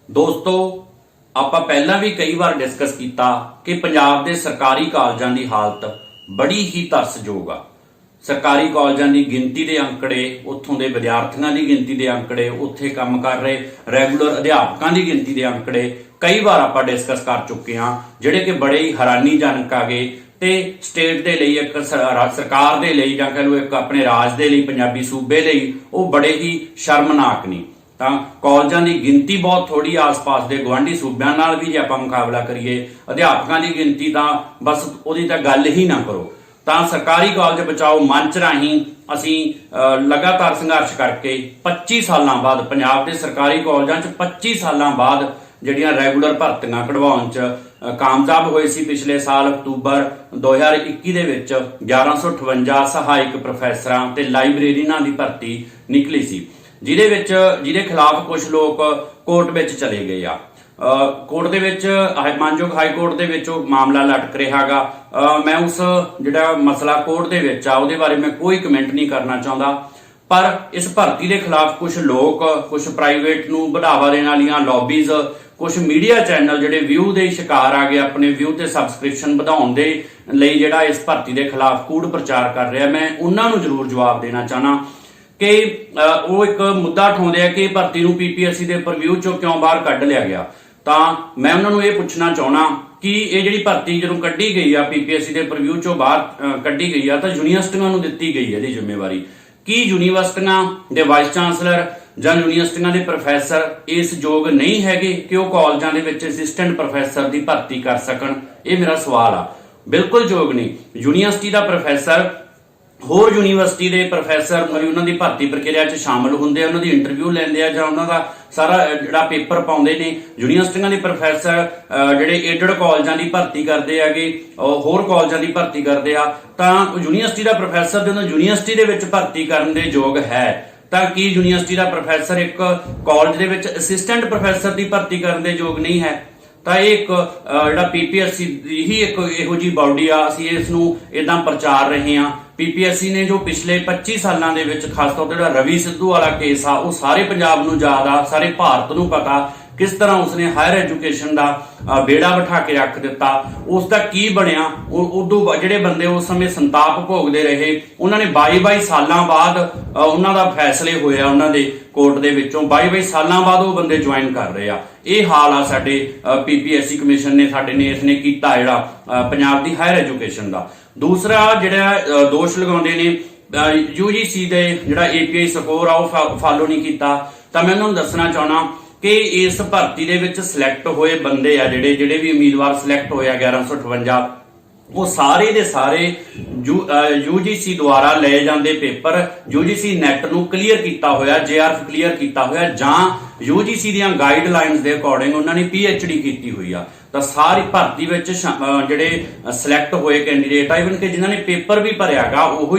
ਦੋਸਤੋ ਆਪਾਂ ਪਹਿਲਾਂ ਵੀ ਕਈ ਵਾਰ ਡਿਸਕਸ ਕੀਤਾ ਕਿ ਪੰਜਾਬ ਦੇ ਸਰਕਾਰੀ ਕਾਲਜਾਂ ਦੀ ਹਾਲਤ ਬੜੀ ਹੀ ਤਰਸਯੋਗ ਆ। ਸਰਕਾਰੀ ਕਾਲਜਾਂ ਦੀ ਗਿਣਤੀ ਦੇ ਅੰਕੜੇ, ਉੱਥੋਂ ਦੇ ਵਿਦਿਆਰਥੀਆਂ ਦੀ ਗਿਣਤੀ ਦੇ ਅੰਕੜੇ, ਉੱਥੇ ਕੰਮ ਕਰ ਰਹੇ ਰੈਗੂਲਰ ਅਧਿਆਪਕਾਂ ਦੀ ਗਿਣਤੀ ਦੇ ਅੰਕੜੇ ਕਈ ਵਾਰ ਆਪਾਂ ਡਿਸਕਸ ਕਰ ਚੁੱਕੇ ਹਾਂ, ਜਿਹੜੇ ਕਿ ਬੜੇ ਹੀ ਹੈਰਾਨੀਜਨਕ ਆ ਗਏ ਤੇ ਸਟੇਟ ਦੇ ਲਈ, ਇੱਕ ਸਰਕਾਰ ਦੇ ਲਈ ਜਾਂ ਕਹ ਲਓ ਇੱਕ ਆਪਣੇ ਰਾਜ ਦੇ ਲਈ, ਪੰਜਾਬੀ ਸੂਬੇ ਲਈ ਉਹ ਬੜੇ ਹੀ ਸ਼ਰਮਨਾਕ ਨੇ। ਤਾਂ ਕਾਲਜਾਂ ਦੀ ਗਿਣਤੀ ਬਹੁਤ ਥੋੜੀ, ਆਸ-ਪਾਸ ਦੇ ਗਵਾਂਢੀ ਸੂਬਿਆਂ ਨਾਲ ਵੀ ਜੇ ਆਪਾਂ ਮੁਕਾਬਲਾ ਕਰੀਏ, ਅਧਿਆਪਕਾਂ ਦੀ ਗਿਣਤੀ ਤਾਂ ਬਸ ਉਹਦੀ ਤਾਂ ਗੱਲ ਹੀ ਨਾ ਕਰੋ। ਤਾਂ ਸਰਕਾਰੀ ਕਾਲਜ ਬਚਾਓ ਮੰਚ ਰਾਹੀਂ ਅਸੀਂ ਲਗਾਤਾਰ ਸੰਘਰਸ਼ ਕਰਕੇ 25 ਸਾਲਾਂ ਬਾਅਦ ਪੰਜਾਬ ਦੇ ਸਰਕਾਰੀ ਕਾਲਜਾਂ 'ਚ 25 ਸਾਲਾਂ ਬਾਅਦ ਜਿਹੜੀਆਂ ਰੈਗੂਲਰ ਭਰਤੀਆਂ ਕਢਵਾਉਣ 'ਚ ਕਾਮਯਾਬ ਹੋਏ ਸੀ। ਪਿਛਲੇ ਸਾਲ ਅਕਤੂਬਰ 2021 ਦੇ ਵਿੱਚ 1158 ਸਹਾਇਕ ਪ੍ਰੋਫੈਸਰਾਂ ਤੇ ਲਾਇਬ੍ਰੇਰੀਅਨਾਂ ਦੀ ਭਰਤੀ ਨਿਕਲੀ ਸੀ, ਜਿਹਦੇ ਖਿਲਾਫ ਕੁਝ ਲੋਕ ਕੋਰਟ ਵਿੱਚ ਚਲੇ ਗਏ ਆ। ਕੋਰਟ ਦੇ ਵਿੱਚ ਮਾਨਯੋਗ ਹਾਈ ਕੋਰਟ ਦੇ ਵਿੱਚ ਉਹ ਮਾਮਲਾ ਲਟਕ ਰਿਹਾਗਾ। ਮੈਂ ਉਸ ਜਿਹੜਾ ਮਸਲਾ ਕੋਰਟ ਦੇ ਵਿੱਚ ਆ ਉਹਦੇ ਬਾਰੇ ਮੈਂ ਕੋਈ ਕਮੈਂਟ ਨਹੀਂ ਕਰਨਾ ਚਾਹੁੰਦਾ, ਪਰ ਇਸ ਭਰਤੀ ਦੇ ਖਿਲਾਫ ਕੁਝ ਲੋਕ, ਕੁਝ ਪ੍ਰਾਈਵੇਟ ਨੂੰ ਵਧਾਵਾ ਦੇਣ ਵਾਲੀਆਂ ਲੌਬੀਜ਼, ਕੁਝ ਮੀਡੀਆ ਚੈਨਲ ਜਿਹੜੇ ਵਿਊ ਦੇ ਸ਼ਿਕਾਰ ਆ ਗਏ, ਆਪਣੇ ਵਿਊ ਤੇ ਸਬਸਕ੍ਰਿਪਸ਼ਨ ਵਧਾਉਣ ਦੇ ਲਈ ਜਿਹੜਾ ਇਸ ਭਰਤੀ ਦੇ ਖਿਲਾਫ ਕੂੜ ਪ੍ਰਚਾਰ ਕਰ ਰਿਹਾ, ਮੈਂ ਉਹਨਾਂ ਨੂੰ ਜ਼ਰੂਰ ਜਵਾਬ ਦੇਣਾ ਚਾਹਨਾ ਕਿ ਉਹ ਇੱਕ ਮੁੱਦਾ ਉਠਾਉਂਦੇ ਆ ਕਿ ਭਰਤੀ ਨੂੰ ਪੀਪੀਐਸਸੀ ਦੇ ਪ੍ਰਵਿਊ ਚੋਂ ਕਿਉਂ ਬਾਹਰ ਕੱਢ ਲਿਆ ਗਿਆ। ਤਾਂ ਮੈਂ ਉਹਨਾਂ ਨੂੰ ਇਹ ਪੁੱਛਣਾ ਚਾਹਣਾ ਕਿ ਇਹ ਜਿਹੜੀ ਭਰਤੀ ਜਦੋਂ ਕੱਢੀ ਗਈ ਆ, ਪੀਪੀਐਸਸੀ ਦੇ ਪ੍ਰਵਿਊ ਚੋਂ ਬਾਹਰ ਕੱਢੀ ਗਈ ਆ, ਤਾਂ ਯੂਨੀਵਰਸਿਟੀਆਂ ਨੂੰ ਦਿੱਤੀ ਗਈ ਇਹਦੀ ਜ਼ਿੰਮੇਵਾਰੀ। ਕੀ ਯੂਨੀਵਰਸਿਟੀਆਂ ਦੇ ਵਾਈਸ ਚਾਂਸਲਰ ਜਾਂ ਯੂਨੀਵਰਸਿਟੀਆਂ ਦੇ ਪ੍ਰੋਫੈਸਰ ਇਸ ਯੋਗ ਨਹੀਂ ਹੈਗੇ ਕਿ ਉਹ ਕਾਲਜਾਂ ਦੇ ਵਿੱਚ ਅਸਿਸਟੈਂਟ ਪ੍ਰੋਫੈਸਰ ਦੀ ਭਰਤੀ ਕਰ ਸਕਣ? ਇਹ ਮੇਰਾ ਸਵਾਲ ਆ। ਬਿਲਕੁਲ ਯੋਗ ਨਹੀਂ। ਯੂਨੀਵਰਸਿਟੀ ਦਾ ਪ੍ਰੋਫੈਸਰ ਹੋਰ ਯੂਨੀਵਰਸਿਟੀ ਦੇ ਪ੍ਰੋਫੈਸਰ ਉਹਨਾਂ ਦੀ ਭਰਤੀ ਪ੍ਰਕਿਰਿਆ 'ਚ ਸ਼ਾਮਲ ਹੁੰਦੇ ਆ, ਉਹਨਾਂ ਦੀ ਇੰਟਰਵਿਊ ਲੈਂਦੇ ਆ ਜਾਂ ਉਹਨਾਂ ਦਾ ਸਾਰਾ ਜਿਹੜਾ ਪੇਪਰ ਪਾਉਂਦੇ ਨੇ। ਯੂਨੀਵਰਸਿਟੀਆਂ ਦੇ ਪ੍ਰੋਫੈਸਰ ਜਿਹੜੇ ਏਡਡ ਕਾਲਜਾਂ ਦੀ ਭਰਤੀ ਕਰਦੇ ਹੈਗੇ, ਹੋਰ ਕਾਲਜਾਂ ਦੀ ਭਰਤੀ ਕਰਦੇ ਆ, ਤਾਂ ਯੂਨੀਵਰਸਿਟੀ ਦਾ ਪ੍ਰੋਫੈਸਰ ਜਦੋਂ ਯੂਨੀਵਰਸਿਟੀ ਦੇ ਵਿੱਚ ਭਰਤੀ ਕਰਨ ਦੇ ਯੋਗ ਹੈ, ਤਾਂ ਕੀ ਯੂਨੀਵਰਸਿਟੀ ਦਾ ਪ੍ਰੋਫੈਸਰ ਇੱਕ ਕਾਲਜ ਦੇ ਵਿੱਚ ਅਸਿਸਟੈਂਟ ਪ੍ਰੋਫੈਸਰ ਦੀ ਭਰਤੀ ਕਰਨ ਦੇ ਯੋਗ ਨਹੀਂ ਹੈ? ਤਾਂ ਇਹ ਇੱਕ ਜਿਹੜਾ ਪੀਪੀਐਸਸੀ ਦੀ ਹੀ ਇੱਕ ਇਹੋ ਜਿਹੀ ਬਾਡੀ ਆ, ਅਸੀਂ ਇਸ ਨੂੰ ਇਦਾਂ ਪ੍ਰਚਾਰ ਰਹੇ ਹਾਂ। ਪੀਪੀਐਸਸੀ ਨੇ ਜੋ ਪਿਛਲੇ 25 ਸਾਲਾਂ ਦੇ ਵਿੱਚ, ਖਾਸ ਤੌਰ ਤੇ ਜਿਹੜਾ ਰਵੀ ਸਿੱਧੂ ਵਾਲਾ ਕੇਸ ਆ, ਉਹ ਸਾਰੇ ਪੰਜਾਬ ਨੂੰ ਯਾਦ ਆ, ਸਾਰੇ ਭਾਰਤ ਨੂੰ ਪਤਾ ਕਿਸ ਤਰ੍ਹਾਂ ਉਸਨੇ ਹਾਇਰ ਐਜੂਕੇਸ਼ਨ ਦਾ ਬੇੜਾ ਬਿਠਾ ਕੇ ਰੱਖ ਦਿੱਤਾ। ਉਸ ਦਾ ਕੀ ਬਣਿਆ? ਉਦੋਂ ਜਿਹੜੇ ਬੰਦੇ ਉਸ ਸਮੇਂ ਸੰਤਾਪ ਭੋਗਦੇ ਰਹੇ, ਉਹਨਾਂ ਨੇ 22 ਸਾਲਾਂ ਬਾਅਦ ਉਹਨਾਂ ਦਾ ਫੈਸਲੇ ਹੋਇਆ ਉਹਨਾਂ ਦੇ ਕੋਰਟ ਦੇ ਵਿੱਚੋਂ, 22 ਸਾਲਾਂ ਬਾਅਦ ਉਹ ਬੰਦੇ ਜੁਆਇਨ ਕਰ ਰਹੇ ਆ। ਇਹ ਹਾਲ ਆ ਸਾਡੇ ਪੀਪੀਐਸਸੀ ਕਮਿਸ਼ਨ ਨੇ, ਸਾਡੇ ਨੇ ਇਸਨੇ ਕੀਤਾ ਜਿਹੜਾ ਪੰਜਾਬ ਦੀ ਹਾਇਰ ਐਜੂਕੇਸ਼ਨ ਦਾ। ਦੂਸਰਾ ਜਿਹੜਾ ਦੋਸ਼ ਲਗਾਉਂਦੇ ਨੇ ਯੂਜੀਸੀ ਦੇ ਜਿਹੜਾ API ਸਕੋਰ ਆ ਉਹ ਫਾਲੋ ਨਹੀਂ ਕੀਤਾ, ਤਾਂ ਮੈਂ ਉਹਨਾਂ ਨੂੰ ਦੱਸਣਾ ਚਾਹਣਾ ਕਿ ਇਸ ਭਰਤੀ ਦੇ ਵਿੱਚ ਸਿਲੈਕਟ ਹੋਏ ਬੰਦੇ ਆ, ਜਿਹੜੇ ਵੀ ਉਮੀਦਵਾਰ ਸਿਲੈਕਟ ਹੋਏ ਆ 1158, ਉਹ ਸਾਰੇ ਦੇ ਸਾਰੇ UGC ਦੁਆਰਾ ਲਏ ਜਾਂਦੇ ਪੇਪਰ, UGC ਨੈਟ ਨੂੰ ਕਲੀਅਰ ਕੀਤਾ ਹੋਇਆ, JRF ਕਲੀਅਰ ਕੀਤਾ ਹੋਇਆ, ਜਾਂ UGC ਦੀਆਂ ਗਾਈਡਲਾਈਨਸ ਦੇ ਅਕੋਰਡਿੰਗ ਉਹਨਾਂ ਨੇ PhD ਕੀਤੀ ਹੋਈ ਆ। ਤਾਂ ਸਾਰੀ ਭਰਤੀ ਵਿੱਚ ਜਿਹੜੇ ਸਿਲੈਕਟ ਹੋਏ ਕੈਂਡੀਡੇਟ ਆ, ਇਵਨ ਕਿ ਜਿਨ੍ਹਾਂ ਨੇ ਪੇਪਰ ਵੀ ਭਰਿਆਗਾ,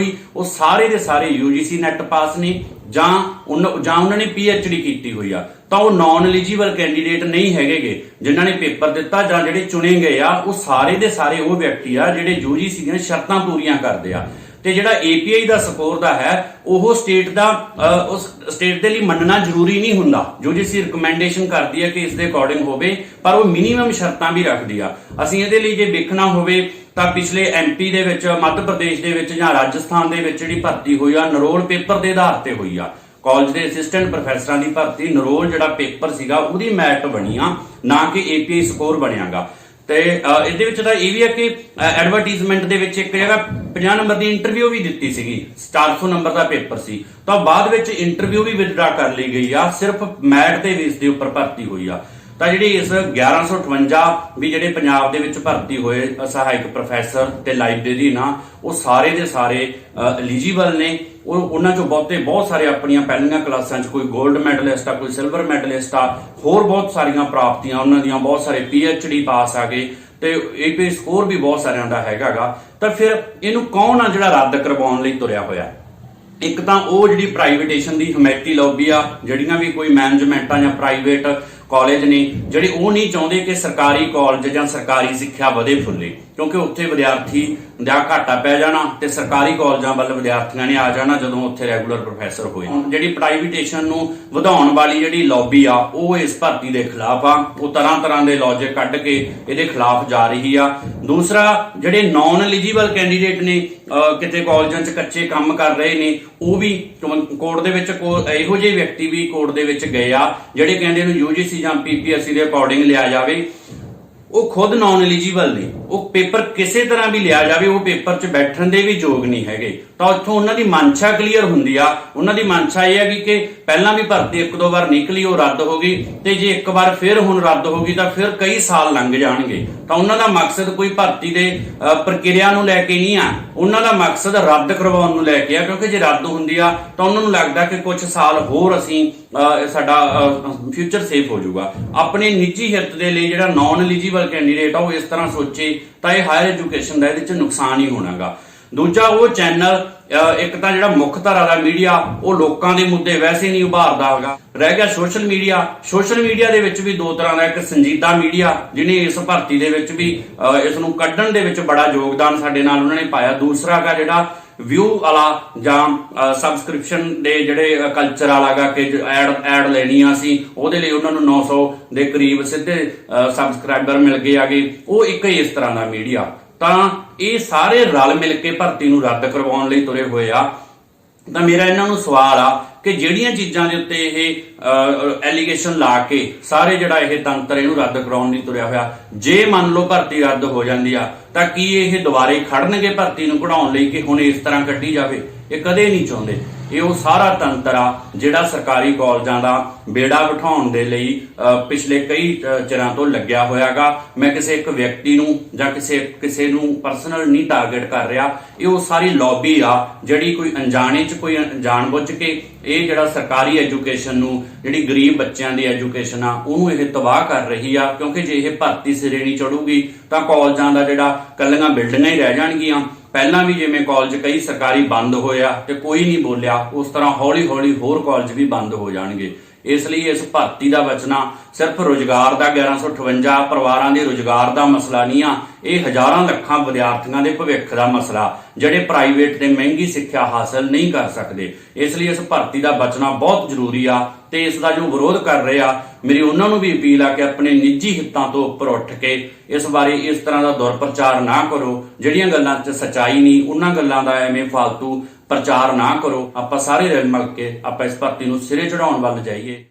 ਉਹ ਸਾਰੇ ਦੇ ਸਾਰੇ UGC ਨੈਟ ਪਾਸ ਨੇ ਜਾਂ ਉਹਨਾਂ ਨੇ PhD ਕੀਤੀ ਹੋਈ ਆ। ਤਾਂ ਉਹ ਨਾਨ ਐਲੀਜੀਬਲ ਕੈਂਡੀਡੇਟ ਨਹੀਂ ਹੈਗੇਗੇ ਜਿਨ੍ਹਾਂ ਨੇ ਪੇਪਰ ਦਿੱਤਾ, ਜਾਂ ਜਿਹੜੇ ਚੁਣੇ ਗਏ ਆ ਉਹ ਸਾਰੇ ਦੇ ਸਾਰੇ ਉਹ ਵਿਅਕਤੀ ਆ ਜਿਹੜੇ UGC ਦੀਆਂ ਸ਼ਰਤਾਂ ਪੂਰੀਆਂ ਕਰਦੇ ਆ। ਤੇ ਜਿਹੜਾ API ਦਾ ਸਕੋਰ ਦਾ ਹੈ, ਉਹ ਸਟੇਟ ਦੇ ਲਈ ਮੰਨਣਾ ਜ਼ਰੂਰੀ ਨਹੀਂ ਹੁੰਦਾ। UGC ਰਿਕਮੈਂਡੇਸ਼ਨ ਕਰਦੀ ਹੈ ਕਿ ਇਸ ਦੇ ਅਕੋਰਡਿੰਗ ਹੋਵੇ, ਪਰ ਉਹ ਮਿਨੀਮਮ ਸ਼ਰਤਾਂ ਵੀ ਰੱਖਦੀ ਆ। ਅਸੀਂ ਇਹਦੇ ਲਈ ਜੇ ਵੇਖਣਾ ਹੋਵੇ ਤਾਂ ਪਿਛਲੇ MP ਦੇ ਵਿੱਚ, ਮੱਧ ਪ੍ਰਦੇਸ਼ ਦੇ ਵਿੱਚ ਜਾਂ ਰਾਜਸਥਾਨ ਦੇ ਵਿੱਚ ਜਿਹੜੀ ਭਰਤੀ ਹੋਈ ਆ, ਨਰੋਲ ਪੇਪਰ ਦੇ ਆਧਾਰ ਤੇ ਹੋਈ ਆ। ਕਾਲਜ ਦੇ ਅਸਿਸਟੈਂਟ ਪ੍ਰੋਫੈਸਰਾਂ ਦੀ ਭਰਤੀ ਨਰੋਲ ਜਿਹੜਾ ਪੇਪਰ ਸੀਗਾ ਉਹਦੀ ਮੈਰਿਟ ਬਣੀ ਆ, ਨਾ ਕਿ API ਸਕੋਰ ਬਣਿਆਗਾ। ਤੇ ਇਹਦੇ ਵਿੱਚ ਤਾਂ ਇਹ ਵੀ ਹੈ ਕਿ ਐਡਵਰਟਾਈਜ਼ਮੈਂਟ ਦੇ ਵਿੱਚ ਇੱਕ ਜਗ੍ਹਾ 50 ਨੰਬਰ ਦੀ ਇੰਟਰਵਿਊ ਵੀ ਦਿੱਤੀ ਸੀਗੀ, 400 ਨੰਬਰ ਦਾ ਪੇਪਰ ਸੀ, ਤਾਂ ਬਾਅਦ ਵਿੱਚ ਇੰਟਰਵਿਊ ਵੀ ਵਿਦਡਰਾ ਕਰ ਲਈ ਗਈ ਆ, ਸਿਰਫ ਮੈਰਿਟ ਦੇ ਬੇਸ ਦੇ ਉੱਪਰ ਭਰਤੀ ਹੋਈ ਆ। ਤਾਂ ਜਿਹੜੀ ਇਸ 1158 ਵੀ ਜਿਹੜੇ ਪੰਜਾਬ ਦੇ ਵਿੱਚ ਭਰਤੀ ਹੋਏ ਸਹਾਇਕ ਪ੍ਰੋਫੈਸਰ ਤੇ ਲਾਇਬ੍ਰੇਰੀਅਨ ਆ, ਉਹ ਸਾਰੇ ਦੇ ਸਾਰੇ ਐਲੀਜੀਬਲ ਨੇ। ਉਹਨਾਂ ਚੋਂ ਬਹੁਤ ਸਾਰੇ ਆਪਣੀਆਂ ਪਹਿਲੀਆਂ ਕਲਾਸਾਂ 'ਚ ਕੋਈ 골ਡ ਮੈਡਲਿਸਟ ਆ, ਕੋਈ ਸਿਲਵਰ ਮੈਡਲਿਸਟ ਆ, ਹੋਰ ਬਹੁਤ ਸਾਰੀਆਂ ਪ੍ਰਾਪਤੀਆਂ ਉਹਨਾਂ ਦੀਆਂ, ਬਹੁਤ ਸਾਰੇ PhD ਪਾਸ ਆ ਗਏ, ਤੇ API ਸਕੋਰ ਵੀ ਬਹੁਤ ਸਾਰਿਆਂ ਦਾ ਹੈਗਾਗਾ। ਤਾਂ ਫਿਰ ਇਹਨੂੰ ਕੌਣ ਆ ਜਿਹੜਾ ਰੱਦ ਕਰਵਾਉਣ ਲਈ ਤੁਰਿਆ ਹੋਇਆ? ਇੱਕ ਤਾਂ ਉਹ ਜਿਹੜੀ ਪ੍ਰਾਈਵੇਟੇਸ਼ਨ ਦੀ ਹਮਾਇਤੀ ਲੌਬੀ ਆ, ਜਿਹੜੀਆਂ ਵੀ ਕੋਈ ਮੈਨੇਜਮੈਂਟਾਂ ਜਾਂ ਪ੍ਰਾਈਵੇਟ ਕਾਲਜ ਨੇ ਜਿਹੜੇ ਉਹ ਨਹੀਂ ਚਾਹੁੰਦੇ ਕਿ ਸਰਕਾਰੀ ਕਾਲਜ ਜਾਂ ਸਰਕਾਰੀ ਸਿੱਖਿਆ ਵਧੇ ਫੁੱਲੇ, ਕਿਉਂਕਿ ਉੱਥੇ ਵਿਦਿਆਰਥੀ ਦਾ ਘਾਟਾ ਪੈ ਜਾਣਾ ਤੇ ਸਰਕਾਰੀ ਕਾਲਜਾਂ ਵੱਲ ਵਿਦਿਆਰਥੀਆਂ ਨੇ ਆ ਜਾਣਾ ਜਦੋਂ ਉੱਥੇ ਰੈਗੂਲਰ ਪ੍ਰੋਫੈਸਰ ਹੋਏ। ਜਿਹੜੀ ਪ੍ਰਾਈਵੇਟੇਸ਼ਨ ਨੂੰ ਵਧਾਉਣ ਵਾਲੀ ਜਿਹੜੀ ਲੌਬੀ ਆ ਉਹ ਇਸ ਭਰਤੀ ਦੇ ਖਿਲਾਫ ਆ, ਉਹ ਤਰ੍ਹਾਂ ਦੇ ਲੌਜਿਕ ਕੱਢ ਕੇ ਇਹਦੇ ਖਿਲਾਫ ਜਾ ਰਹੀ ਆ। ਦੂਸਰਾ, ਜਿਹੜੇ ਨਾਨ ਐਲੀਜੀਬਲ ਕੈਂਡੀਡੇਟ ਨੇ, ਕਿਤੇ ਕਾਲਜਾਂ 'ਚ ਕੱਚੇ ਕੰਮ ਕਰ ਰਹੇ ਨੇ, ਉਹ ਵੀ ਕੋਰਟ ਦੇ ਵਿੱਚ ਇਹੋ ਜਿਹੇ ਵਿਅਕਤੀ ਵੀ ਕੋਰਟ ਦੇ ਵਿੱਚ ਗਏ ਆ ਜਿਹੜੇ ਕਹਿੰਦੇ ਨੂੰ UGC ਜਾਂ PPSC ਦੇ ਅਕੋਰਡਿੰਗ ਲਿਆ ਜਾਵੇ। ਉਹ ਖੁਦ ਨਾਨ ਐਲੀਜੀਬਲ ਨੇ, ਉਹ ਪੇਪਰ ਕਿਸੇ ਤਰ੍ਹਾਂ ਵੀ ਲਿਆ ਜਾਵੇ ਉਹ ਪੇਪਰ 'ਚ ਬੈਠਣ ਦੇ ਵੀ ਯੋਗ ਨਹੀਂ ਹੈਗੇ। ਤਾਂ ਉੱਥੋਂ ਉਹਨਾਂ ਦੀ ਮਨਸ਼ਾ ਕਲੀਅਰ ਹੁੰਦੀ ਆ। ਉਹਨਾਂ ਦੀ ਮਨਸ਼ਾ ਇਹ ਹੈਗੀ ਕਿ ਪਹਿਲਾਂ ਵੀ ਭਰਤੀ ਇੱਕ ਦੋ ਵਾਰ ਨਿਕਲੀ, ਉਹ ਰੱਦ ਹੋ ਗਈ, ਤੇ ਜੇ ਇੱਕ ਵਾਰ ਫਿਰ ਹੁਣ ਰੱਦ ਹੋ ਗਈ ਤਾਂ ਫਿਰ ਕਈ ਸਾਲ ਲੰਘ ਜਾਣਗੇ। ਤਾਂ ਉਹਨਾਂ ਦਾ ਮਕਸਦ ਕੋਈ ਭਰਤੀ ਦੇ ਪ੍ਰਕਿਰਿਆ ਨੂੰ ਲੈ ਕੇ ਨਹੀਂ ਆ, ਉਹਨਾਂ ਦਾ ਮਕਸਦ ਰੱਦ ਕਰਵਾਉਣ ਨੂੰ ਲੈ ਕੇ ਆ, ਕਿਉਂਕਿ ਜੇ ਰੱਦ ਹੁੰਦੀ ਆ ਤਾਂ ਉਹਨਾਂ ਨੂੰ ਲੱਗਦਾ ਕਿ ਕੁਝ ਸਾਲ ਹੋਰ ਅਸੀਂ ਸਾਡਾ ਫਿਊਚਰ ਸੇਫ ਹੋ ਜਾਊਗਾ। ਆਪਣੇ ਨਿੱਜੀ ਹਿੱਤ ਦੇ ਲਈ ਜਿਹੜਾ ਨਾਨ ਐਲੀਜੀਬਲ ਕੈਂਡੀਡੇਟ ਆ ਉਹ ਇਸ ਤਰ੍ਹਾਂ ਸੋਚੇ ਤਾਂ ਇਹ ਹਾਇਰ ਐਜੂਕੇਸ਼ਨ ਦਾ ਇਹਦੇ 'ਚ ਨੁਕਸਾਨ ਹੀ ਹੋਣਾਗਾ। ਦੂਜਾ, ਉਹ ਚੈਨਲ ਇੱਕ ਤਾਂ ਜਿਹੜਾ ਮੁੱਖ ਧਾਰਾ ਦਾ ਮੀਡੀਆ ਉਹ ਲੋਕਾਂ ਦੇ ਮੁੱਦੇ ਵੈਸੇ ਨਹੀਂ ਉਭਾਰਦਾ ਹੈਗਾ। ਰਹਿ ਗਿਆ ਸੋਸ਼ਲ ਮੀਡੀਆ। ਸੋਸ਼ਲ ਮੀਡੀਆ ਦੇ ਵਿੱਚ ਵੀ ਦੋ ਤਰ੍ਹਾਂ ਦਾ, ਇੱਕ ਸੰਜੀਦਾ ਮੀਡੀਆ ਜਿਹਨੇ ਇਸ ਭਰਤੀ ਦੇ ਵਿੱਚ ਵੀ ਇਸ ਨੂੰ ਕੱਢਣ ਦੇ ਵਿੱਚ ਬੜਾ ਯੋਗਦਾਨ ਸਾਡੇ ਨਾਲ ਉਹਨਾਂ ਨੇ ਪਾਇਆ। ਦੂਸਰਾ ਗਾ ਜਿਹੜਾ ਵਿਊ ਵਾਲਾ ਜਾਂ ਸਬਸਕ੍ਰਿਪਸ਼ਨ ਦੇ ਜਿਹੜੇ ਕਲਚਰ ਵਾਲਾ ਗਾ ਕਿ ਐਡ ਲੈਣੀਆਂ ਸੀ, ਉਹਦੇ ਲਈ ਉਹਨਾਂ ਨੂੰ 900 ਦੇ ਕਰੀਬ ਸਿੱਧੇ ਸਬਸਕ੍ਰਾਈਬਰ ਮਿਲ ਗਏ ਆਗੇ, ਉਹ ਇੱਕ ਇਸ ਤਰ੍ਹਾਂ ਦਾ ਮੀਡੀਆ। ਤਾਂ ਇਹ ਸਾਰੇ ਰਲ ਮਿਲ ਕੇ ਭਰਤੀ ਨੂੰ ਰੱਦ ਕਰਵਾਉਣ ਲਈ ਤੁਰੇ ਹੋਏ ਆ। ਤਾਂ ਮੇਰਾ ਇਹਨਾਂ ਨੂੰ ਸਵਾਲ ਆ ਕਿ ਜਿਹੜੀਆਂ ਚੀਜ਼ਾਂ ਦੇ ਉੱਤੇ ਇਹ ਐਲੀਗੇਸ਼ਨ ਲਾ ਕੇ ਸਾਰੇ ਜਿਹੜਾ ਇਹ ਤੰਤਰ ਇਹਨੂੰ ਰੱਦ ਕਰਾਉਣ ਲਈ ਤੁਰਿਆ ਹੋਇਆ, ਜੇ ਮੰਨ ਲਓ ਭਰਤੀ ਰੱਦ ਹੋ ਜਾਂਦੀ ਆ ਤਾਂ ਕੀ ਇਹ ਦੁਬਾਰੇ ਖੜਨਗੇ ਭਰਤੀ ਨੂੰ ਕਢਾਉਣ ਲਈ ਕਿ ਹੁਣ ਇਸ ਤਰ੍ਹਾਂ ਕੱਢੀ ਜਾਵੇ? ਇਹ ਕਦੇ ਨਹੀਂ ਚਾਹੁੰਦੇ। ਇਹ ਉਹ ਸਾਰਾ ਤੰਤਰ ਆ ਜਿਹੜਾ ਸਰਕਾਰੀ ਕਾਲਜਾਂ ਦਾ ਬੇੜਾ ਬਿਠਾਉਣ ਦੇ ਲਈ ਪਿਛਲੇ ਕਈ ਚਿਰਾਂ ਤੋਂ ਲੱਗਿਆ ਹੋਇਆਗਾ। ਮੈਂ ਕਿਸੇ ਇੱਕ ਵਿਅਕਤੀ ਨੂੰ ਜਾਂ ਕਿਸੇ ਨੂੰ ਪਰਸਨਲ ਨਹੀਂ ਟਾਰਗੇਟ ਕਰ ਰਿਹਾ। ਇਹ ਉਹ ਸਾਰੀ ਲੌਬੀ ਆ ਜਿਹੜੀ ਕੋਈ ਅਣਜਾਣੇ 'ਚ, ਕੋਈ ਜਾਣਬੁੱਝ ਕੇ ਇਹ ਜਿਹੜਾ ਸਰਕਾਰੀ ਐਜੂਕੇਸ਼ਨ ਨੂੰ, ਜਿਹੜੀ ਗਰੀਬ ਬੱਚਿਆਂ ਦੀ ਐਜੂਕੇਸ਼ਨ ਆ ਉਹਨੂੰ ਇਹ ਤਬਾਹ ਕਰ ਰਹੀ ਆ। ਕਿਉਂਕਿ ਜੇ ਇਹ ਭਰਤੀ ਸਿਰੇ ਨਹੀਂ ਚੜੂਗੀ ਤਾਂ ਕਾਲਜਾਂ ਦਾ ਜਿਹੜਾ ਕੱਲੀਆਂ ਬਿਲਡਿੰਗਾਂ ਹੀ ਰਹਿ ਜਾਣਗੀਆਂ। ਪਹਿਲਾਂ ਵੀ ਜਿਵੇਂ ਕਾਲਜ ਕਈ ਸਰਕਾਰੀ ਬੰਦ ਹੋਇਆ ਤੇ ਕੋਈ ਨਹੀਂ ਬੋਲਿਆ, ਉਸ ਤਰ੍ਹਾਂ ਹੌਲੀ ਹੌਲੀ ਹੋਰ ਕਾਲਜ ਵੀ ਬੰਦ ਹੋ ਜਾਣਗੇ। ਇਸ ਲਈ ਇਸ ਭਰਤੀ ਦਾ ਬਚਣਾ ਸਿਰਫ ਰੁਜ਼ਗਾਰ ਦਾ 1158 ਪਰਿਵਾਰਾਂ ਦੇ ਰੁਜ਼ਗਾਰ ਦਾ ਮਸਲਾ ਨਹੀਂ ਆ, ਇਹ ਹਜ਼ਾਰਾਂ ਲੱਖਾਂ ਵਿਦਿਆਰਥੀਆਂ ਦੇ ਭਵਿੱਖ ਦਾ ਮਸਲਾ ਜਿਹੜੇ ਪ੍ਰਾਈਵੇਟ ਤੇ ਮਹਿੰਗੀ ਸਿੱਖਿਆ ਹਾਸਲ ਨਹੀਂ ਕਰ ਸਕਦੇ। ਇਸ ਲਈ ਇਸ ਭਰਤੀ ਦਾ ਬਚਣਾ ਬਹੁਤ ਜ਼ਰੂਰੀ ਆ ਤੇ ਇਸ ਦਾ ਜੋ ਵਿਰੋਧ ਕਰ ਰਹੇ ਆ, ਮੇਰੀ ਉਹਨਾਂ ਨੂੰ ਵੀ ਅਪੀਲ ਆ ਕਿ ਆਪਣੇ ਨਿੱਜੀ ਹਿੱਤਾਂ ਤੋਂ ਉੱਪਰ ਉੱਠ ਕੇ ਇਸ ਬਾਰੇ ਇਸ ਤਰ੍ਹਾਂ ਦਾ ਦੁਰਪ੍ਰਚਾਰ ਨਾ ਕਰੋ। ਜਿਹੜੀਆਂ ਗੱਲਾਂ 'ਚ ਸੱਚਾਈ ਨਹੀਂ ਉਹਨਾਂ ਗੱਲਾਂ ਦਾ ਐਵੇਂ ਫਾਲਤੂ ਪ੍ਰਚਾਰ ਨਾ ਕਰੋ। ਆਪਾਂ ਸਾਰੇ ਰਲ ਮਿਲ ਕੇ ਆਪਾਂ ਇਸ ਭਰਤੀ ਨੂੰ ਸਿਰੇ ਚੜਾਉਣ ਵੱਲ ਜਾਈਏ।